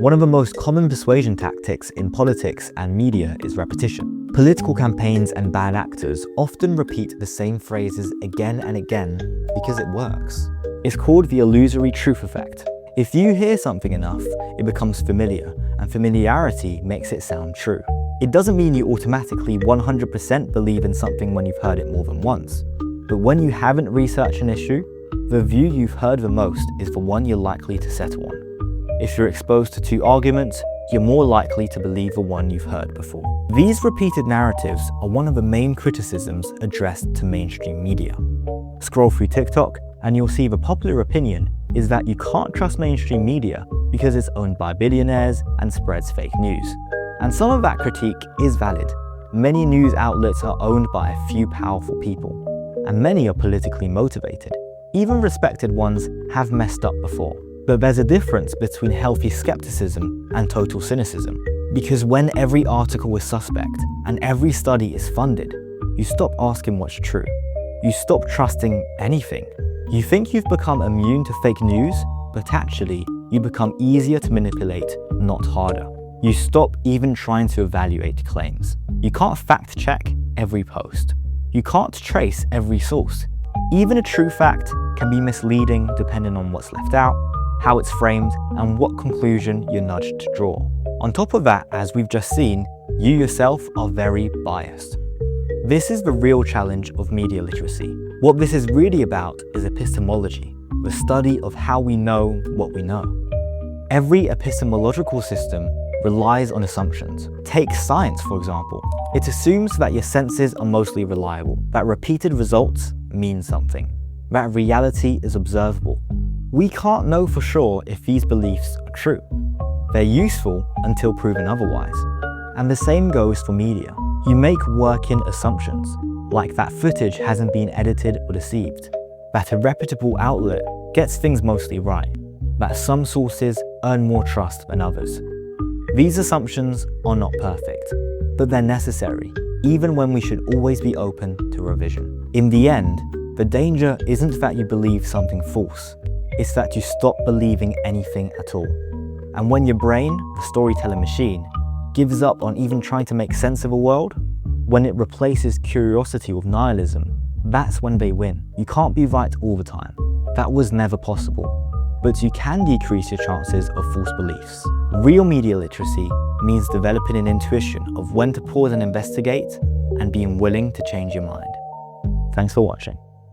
One of the most common persuasion tactics in politics and media is repetition. Political campaigns and bad actors often repeat the same phrases again and again because it works. It's called the illusory truth effect. If you hear something enough, it becomes familiar, and familiarity makes it sound true. It doesn't mean you automatically 100% believe in something when you've heard it more than once. But when you haven't researched an issue, the view you've heard the most is the one you're likely to settle on. If you're exposed to two arguments, you're more likely to believe the one you've heard before. These repeated narratives are one of the main criticisms addressed to mainstream media. Scroll through TikTok and you'll see the popular opinion is that you can't trust mainstream media because it's owned by billionaires and spreads fake news. And some of that critique is valid. Many news outlets are owned by a few powerful people, and many are politically motivated. Even respected ones have messed up before. But there's a difference between healthy skepticism and total cynicism. Because when every article is suspect and every study is funded, you stop asking what's true. You stop trusting anything. You think you've become immune to fake news, but actually, you become easier to manipulate, not harder. You stop even trying to evaluate claims. You can't fact check every post. You can't trace every source. Even a true fact can be misleading depending on what's left out, how it's framed, and what conclusion you're nudged to draw. On top of that, as we've just seen, you yourself are very biased. This is the real challenge of media literacy. What this is really about is epistemology, the study of how we know what we know. Every epistemological system relies on assumptions. Take science, for example. It assumes that your senses are mostly reliable, that repeated results mean something, that reality is observable. We can't know for sure if these beliefs are true. They're useful until proven otherwise. And the same goes for media. You make working assumptions, like that footage hasn't been edited or deceived, that a reputable outlet gets things mostly right, that some sources earn more trust than others. These assumptions are not perfect, but they're necessary, even when we should always be open to revision. In the end, the danger isn't that you believe something false, it's that you stop believing anything at all. And when your brain, the storytelling machine, gives up on even trying to make sense of a world, when it replaces curiosity with nihilism, that's when they win. You can't be right all the time. That was never possible. But you can decrease your chances of false beliefs. Real media literacy means developing an intuition of when to pause and investigate and being willing to change your mind. Thanks for watching.